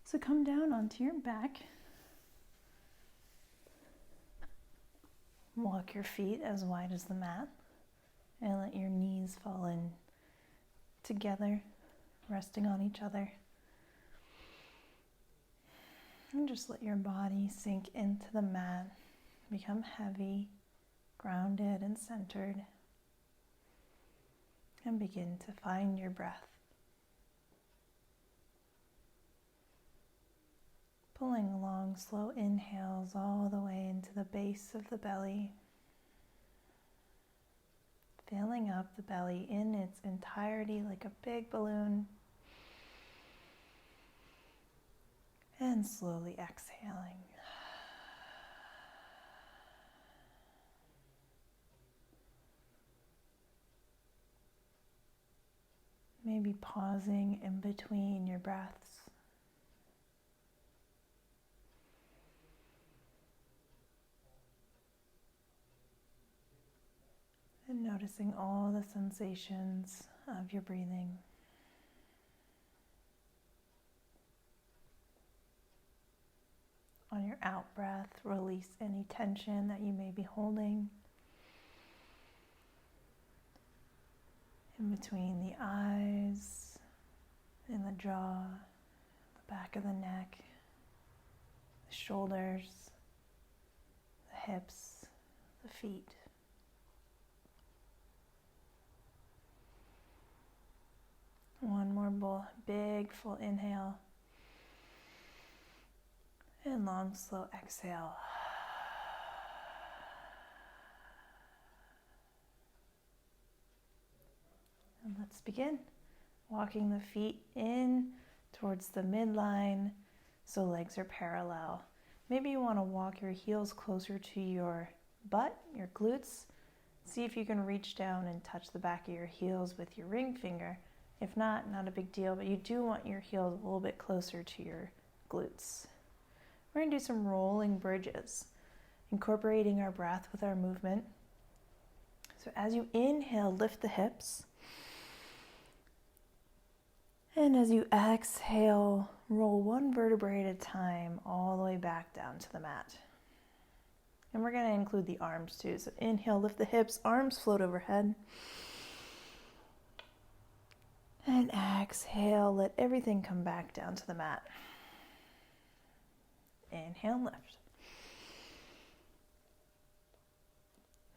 So come down onto your back. Walk your feet as wide as the mat and let your knees fall in together, resting on each other. And just let your body sink into the mat, become heavy, grounded and centered, and begin to find your breath. Pulling long, slow inhales all the way into the base of the belly, filling up the belly in its entirety like a big balloon, and slowly exhaling. Maybe pausing in between your breaths. And noticing all the sensations of your breathing. On your out breath, release any tension that you may be holding. In between the eyes, in the jaw, the back of the neck, the shoulders, the hips, the feet. One more big full inhale and long slow exhale. And let's begin. Walking the feet in towards the midline so legs are parallel. Maybe you want to walk your heels closer to your butt, your glutes. See if you can reach down and touch the back of your heels with your ring finger. If not, not a big deal, but you do want your heels a little bit closer to your glutes. We're going to do some rolling bridges, incorporating our breath with our movement. So as you inhale, lift the hips. And as you exhale, roll one vertebrae at a time all the way back down to the mat. And we're going to include the arms too. So inhale, lift the hips, arms float overhead. And exhale, let everything come back down to the mat. Inhale, lift.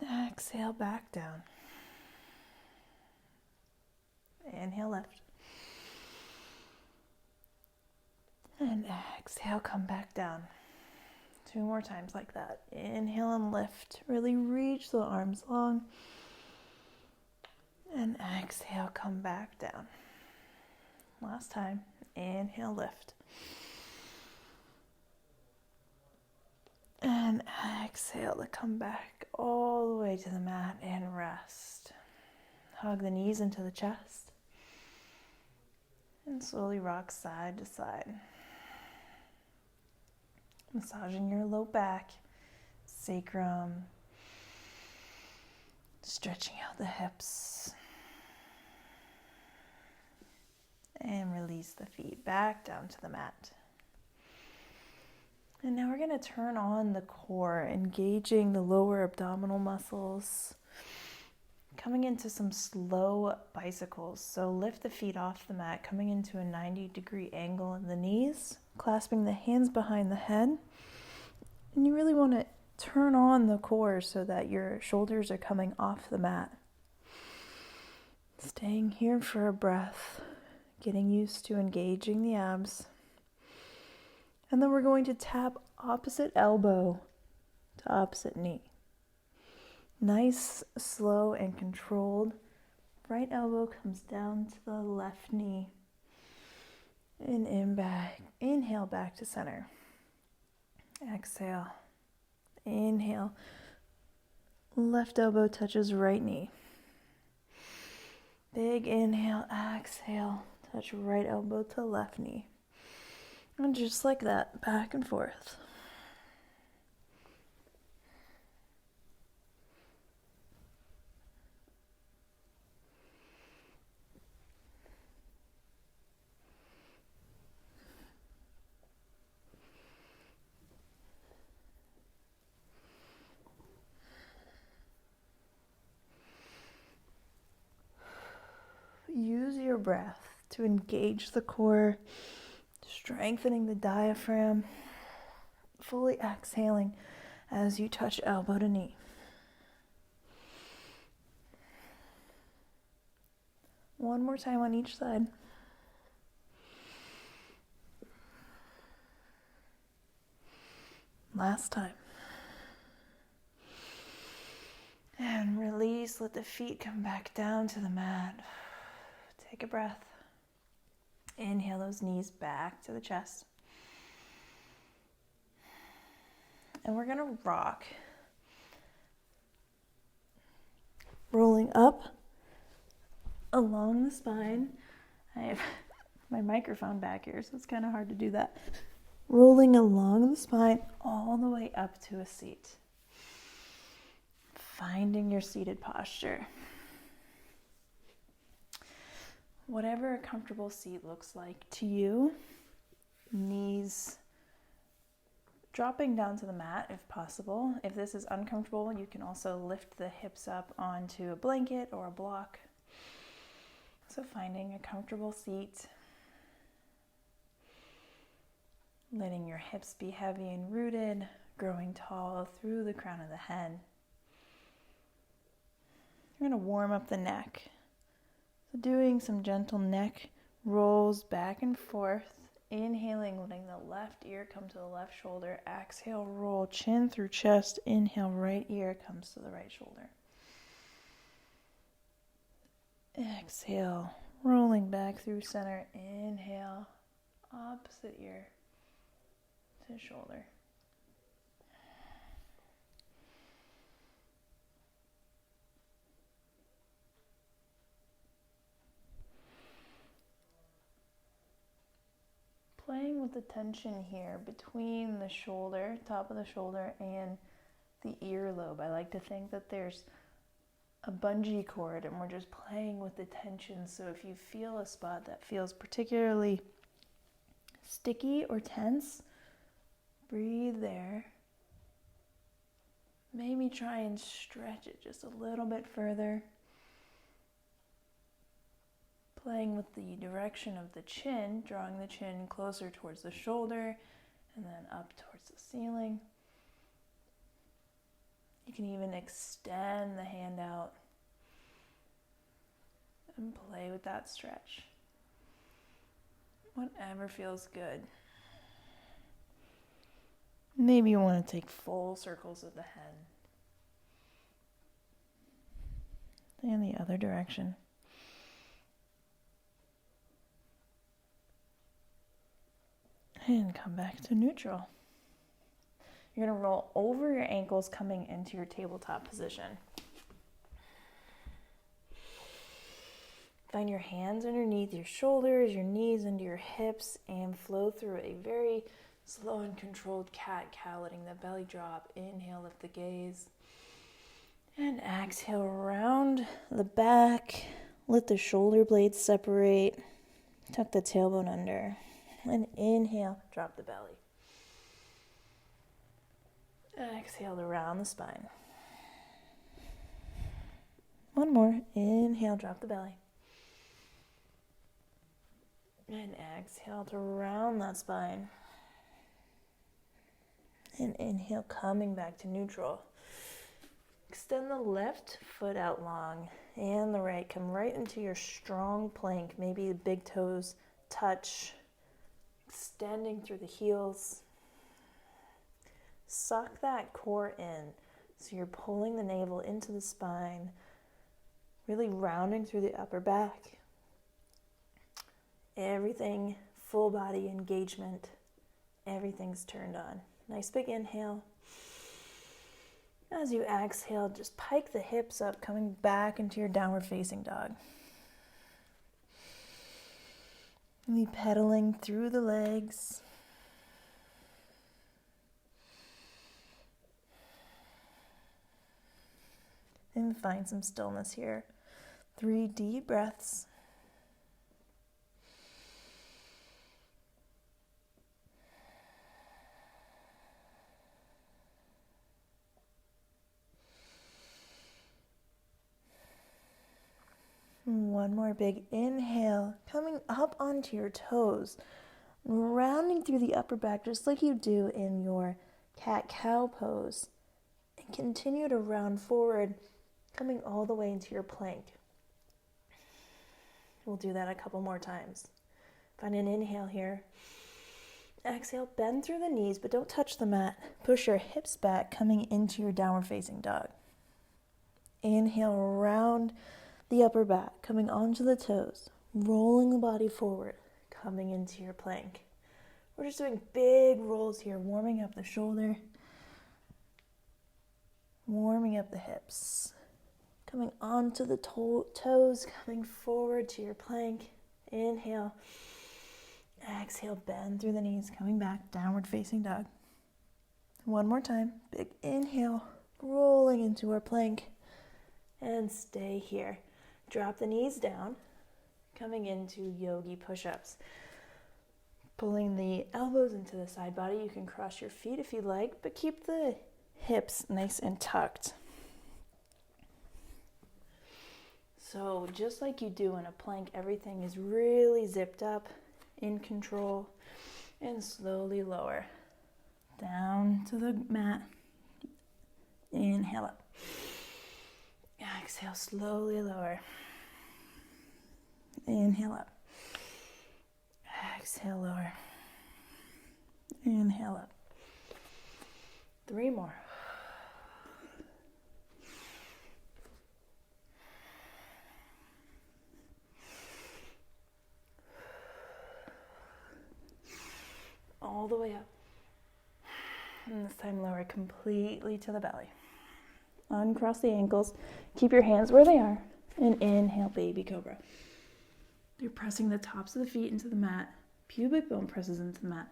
Exhale, back down. Inhale, lift. And exhale, come back down. 2 more times like that. Inhale and lift. Really reach the arms long. And exhale, come back down. Last time. Inhale, lift. And exhale to come back all the way to the mat and rest. Hug the knees into the chest. And slowly rock side to side. Massaging your low back, sacrum, stretching out the hips. And release the feet back down to the mat. And now we're going to turn on the core, engaging the lower abdominal muscles, coming into some slow bicycles. So lift the feet off the mat, coming into a 90-degree angle in the knees, clasping the hands behind the head. And you really want to turn on the core so that your shoulders are coming off the mat. Staying here for a breath, getting used to engaging the abs. And then we're going to tap opposite elbow to opposite knee. Nice, slow, and controlled. Right elbow comes down to the left knee. And in back. Inhale back to center. Exhale. Inhale. Left elbow touches right knee. Big inhale, exhale. Touch right elbow to left knee. And just like that, back and forth. breath to engage the core, strengthening the diaphragm, fully exhaling as you touch elbow to knee. One more time on each side. Last time. And release, let the feet come back down to the mat. Take a breath. Inhale those knees back to the chest. And we're going to rock. Rolling up along the spine. I have my microphone back here, so it's kind of hard to do that. Rolling along the spine all the way up to a seat. Finding your seated posture. Whatever a comfortable seat looks like to you, knees dropping down to the mat if possible. If this is uncomfortable, you can also lift the hips up onto a blanket or a block. So finding a comfortable seat, letting your hips be heavy and rooted, growing tall through the crown of the head. You're going to warm up the neck. So doing some gentle neck rolls back and forth. Inhaling, letting the left ear come to the left shoulder. Exhale, roll chin through chest. Inhale, right ear comes to the right shoulder. Exhale, rolling back through center. Inhale, opposite ear to shoulder. Playing with the tension here between the shoulder, top of the shoulder, and the earlobe. I like to think that there's a bungee cord and we're just playing with the tension. So if you feel a spot that feels particularly sticky or tense, breathe there. Maybe try and stretch it just a little bit further. Playing with the direction of the chin, drawing the chin closer towards the shoulder and then up towards the ceiling. You can even extend the hand out and play with that stretch. Whatever feels good. Maybe you want to take full circles of the head. And the other direction. And come back to neutral. You're going to roll over your ankles coming into your tabletop position. Find your hands underneath your shoulders, your knees into your hips, and flow through a very slow and controlled cat-cow, letting the belly drop. Inhale, lift the gaze. And exhale, round the back. Let the shoulder blades separate. Tuck the tailbone under. And inhale, drop the belly. Exhale to round the spine. One more. Inhale, drop the belly. And exhale to round that spine. And inhale, coming back to neutral. Extend the left foot out long and the right. Come right into your strong plank. Maybe the big toes touch. Extending through the heels. Suck that core in. So you're pulling the navel into the spine, really rounding through the upper back. Everything, full body engagement. Everything's turned on. Nice big inhale. As you exhale, just pike the hips up, coming back into your downward facing dog. Be pedaling through the legs. And find some stillness here. 3 deep breaths. One One more big inhale, coming up onto your toes, rounding through the upper back just like you do in your cat-cow pose. And continue to round forward, coming all the way into your plank. We'll do that a couple more times. Find an inhale here. Exhale, bend through the knees, but don't touch the mat. Push your hips back, coming into your downward facing dog. Inhale, round the upper back, coming onto the toes, rolling the body forward, coming into your plank. We're just doing big rolls here, warming up the shoulder, warming up the hips, coming onto the toes, coming forward to your plank. Inhale, exhale, bend through the knees, coming back, downward facing dog. One more time, big inhale, rolling into our plank, and stay here. Drop the knees down, coming into yogi push-ups. Pulling the elbows into the side body. You can cross your feet if you'd like, but keep the hips nice and tucked. So just like you do in a plank, everything is really zipped up, in control, and slowly lower. Down to the mat. Inhale up. Exhale, slowly lower. Inhale up. Exhale, lower. Inhale up. 3 more. All the way up. And this time lower completely to the belly. Uncross the ankles. Keep your hands where they are. And inhale, baby cobra. You're pressing the tops of the feet into the mat. Pubic bone presses into the mat.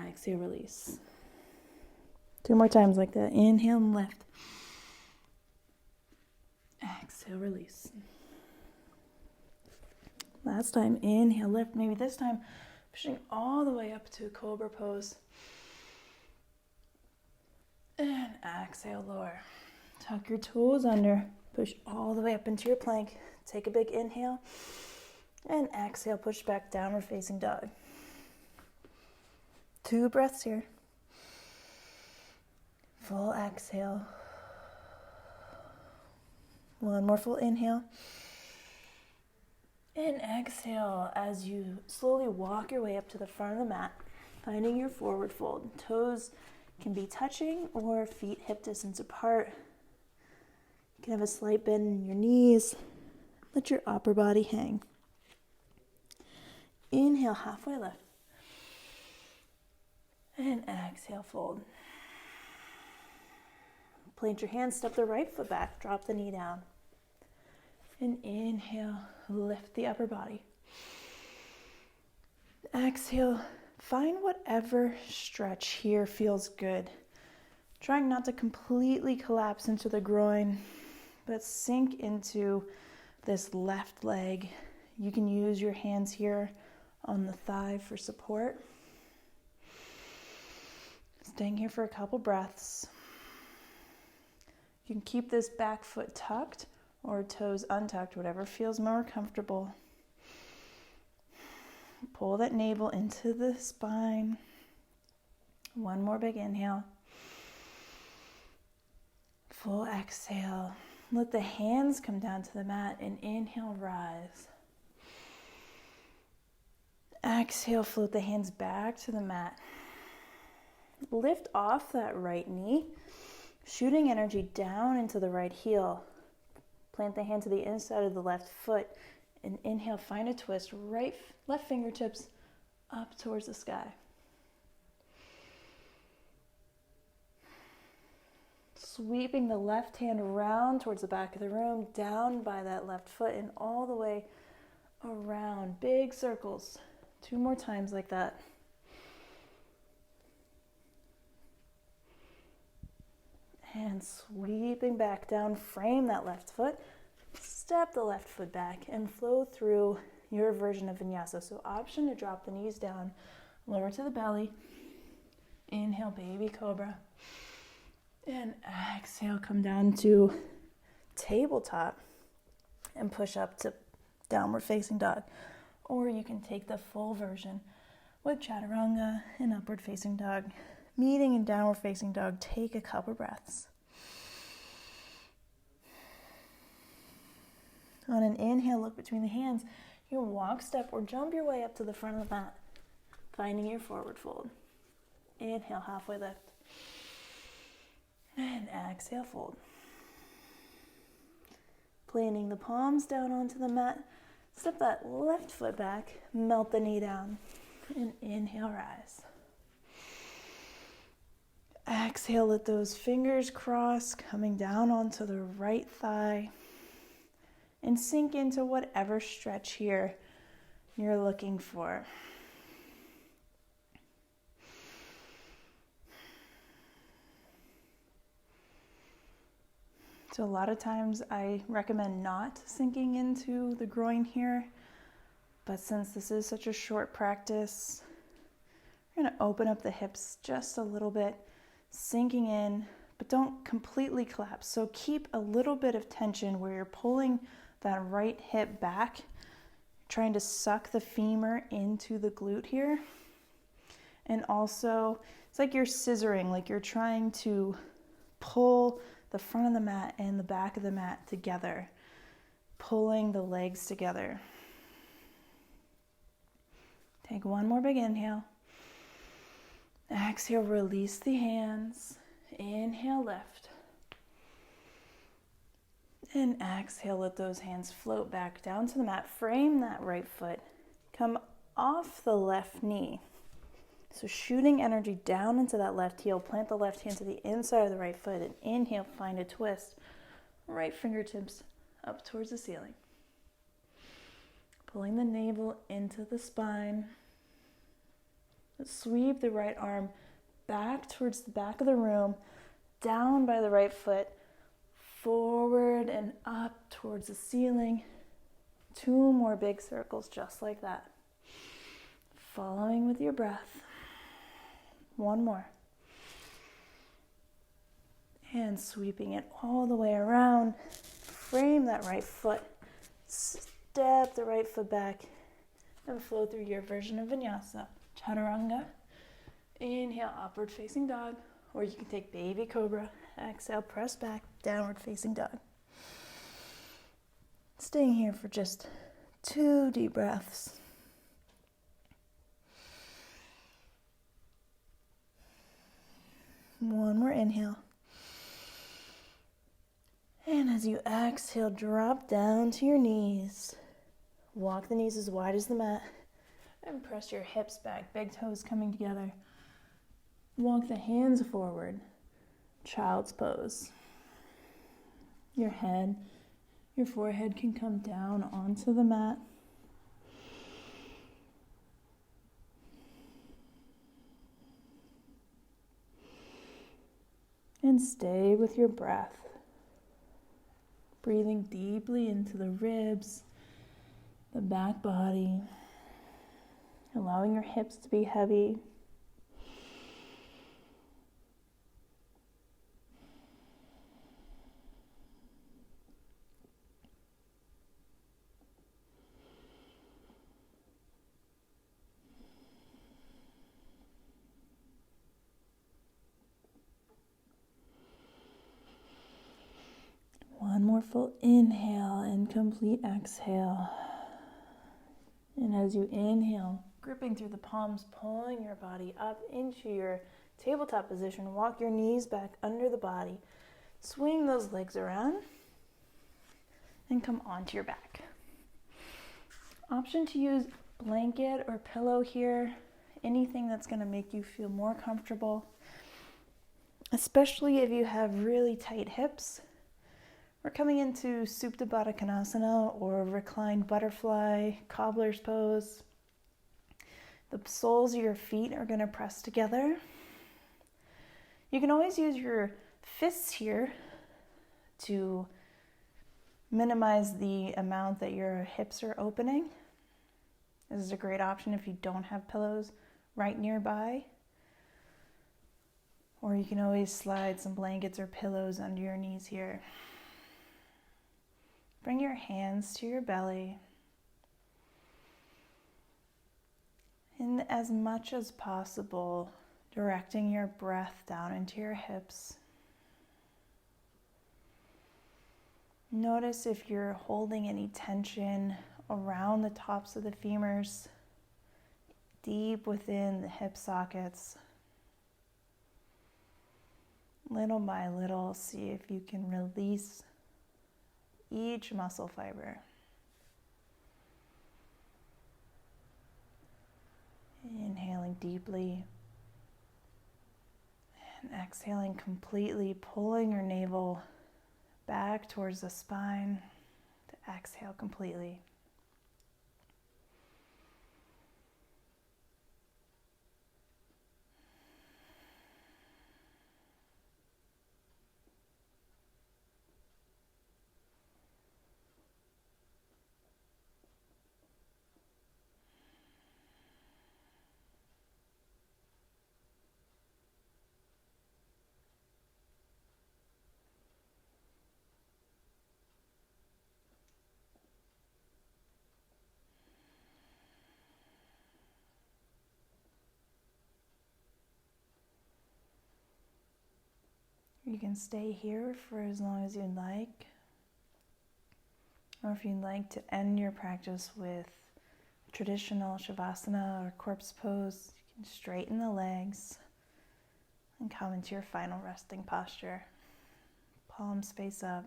Exhale, release. 2 more times like that. Inhale and lift. Exhale, release. Last time, inhale, lift. Maybe this time, pushing all the way up to a cobra pose. And exhale, lower. Tuck your toes under. Push all the way up into your plank. Take a big inhale. And exhale, push back, downward facing dog. 2 breaths here. Full exhale. 1 more full inhale. And exhale as you slowly walk your way up to the front of the mat, finding your forward fold. Toes can be touching or feet hip distance apart. You can have a slight bend in your knees. Let your upper body hang. Inhale, halfway lift. And exhale, fold. Plant your hands, step the right foot back, drop the knee down. And inhale, lift the upper body. Exhale, find whatever stretch here feels good. Trying not to completely collapse into the groin, but sink into this left leg. You can use your hands here on the thigh for support. Staying here for a couple breaths. You can keep this back foot tucked or toes untucked, whatever feels more comfortable. Pull that navel into the spine. 1 more big inhale. Full exhale. Let the hands come down to the mat and inhale, rise. Exhale, float the hands back to the mat. Lift off that right knee, shooting energy down into the right heel. Plant the hand to the inside of the left foot and inhale, find a twist, left fingertips up towards the sky. Sweeping the left hand around towards the back of the room, down by that left foot and all the way around. Big circles. 2 more times like that. And sweeping back down, frame that left foot, step the left foot back and flow through your version of vinyasa. So option to drop the knees down, lower to the belly. Inhale, baby cobra. And exhale, come down to tabletop and push up to downward facing dog. Or you can take the full version with chaturanga and upward facing dog. Meeting in downward facing dog, take a couple breaths. On an inhale, look between the hands. You can walk, step, or jump your way up to the front of the mat, finding your forward fold. Inhale, halfway lift. And exhale, fold. Planting the palms down onto the mat. Step that left foot back, melt the knee down, and inhale, rise. Exhale, let those fingers cross, coming down onto the right thigh, and sink into whatever stretch here you're looking for. So a lot of times I recommend not sinking into the groin here, but since this is such a short practice, we're going to open up the hips just a little bit, sinking in, but don't completely collapse. So keep a little bit of tension where you're pulling that right hip back, trying to suck the femur into the glute here. And also, it's like you're scissoring, like you're trying to pull the front of the mat and the back of the mat together, pulling the legs together. Take one more big inhale. Exhale, release the hands. Inhale, lift. And exhale, let those hands float back down to the mat. Frame that right foot. Come off the left knee. So shooting energy down into that left heel. Plant the left hand to the inside of the right foot. And inhale, find a twist. Right fingertips up towards the ceiling. Pulling the navel into the spine. Sweep the right arm back towards the back of the room. Down by the right foot. Forward and up towards the ceiling. 2 more big circles just like that. Following with your breath. 1 more. And sweeping it all the way around. Frame that right foot. Step the right foot back and flow through your version of vinyasa. Chaturanga. Inhale, upward facing dog. Or you can take baby cobra. Exhale, press back, downward facing dog. Staying here for just 2 deep breaths. One more inhale. And as you exhale, drop down to your knees. Walk the knees as wide as the mat. And press your hips back, big toes coming together. Walk the hands forward. Child's pose. Your head, your forehead can come down onto the mat. And stay with your breath. Breathing deeply into the ribs, the back body. Allowing your hips to be heavy. One more full inhale and complete exhale. And as you inhale, gripping through the palms, pulling your body up into your tabletop position. Walk your knees back under the body. Swing those legs around and come onto your back. Option to use blanket or pillow here. Anything that's going to make you feel more comfortable. Especially if you have really tight hips. We're coming into Supta Baddha Konasana or reclined butterfly, cobbler's pose. The soles of your feet are going to press together. You can always use your fists here to minimize the amount that your hips are opening. This is a great option if you don't have pillows right nearby. Or you can always slide some blankets or pillows under your knees here. Bring your hands to your belly. And as much as possible, directing your breath down into your hips. Notice if you're holding any tension around the tops of the femurs, deep within the hip sockets. Little by little, see if you can release each muscle fiber. Inhaling deeply and exhaling completely, pulling your navel back towards the spine to exhale completely. You can stay here for as long as you'd like, or if you'd like to end your practice with traditional Shavasana or corpse pose, you can straighten the legs and come into your final resting posture. Palms face up,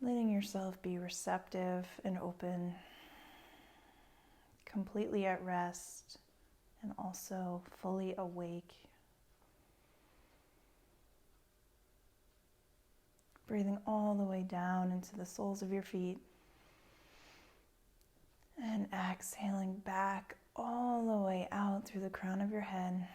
letting yourself be receptive and open, completely at rest and also fully awake. Breathing all the way down into the soles of your feet and exhaling back all the way out through the crown of your head.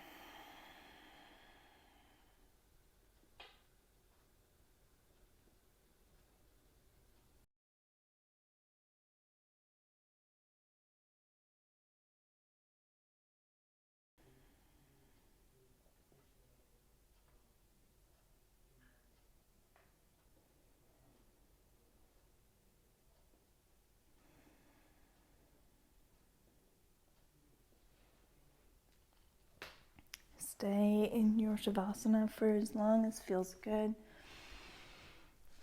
Stay in your Shavasana for as long as feels good.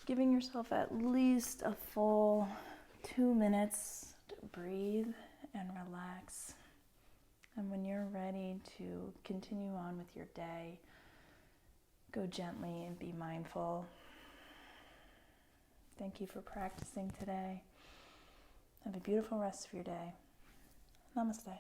Giving yourself at least a full 2 minutes to breathe and relax. And when you're ready to continue on with your day, go gently and be mindful. Thank you for practicing today. Have a beautiful rest of your day. Namaste.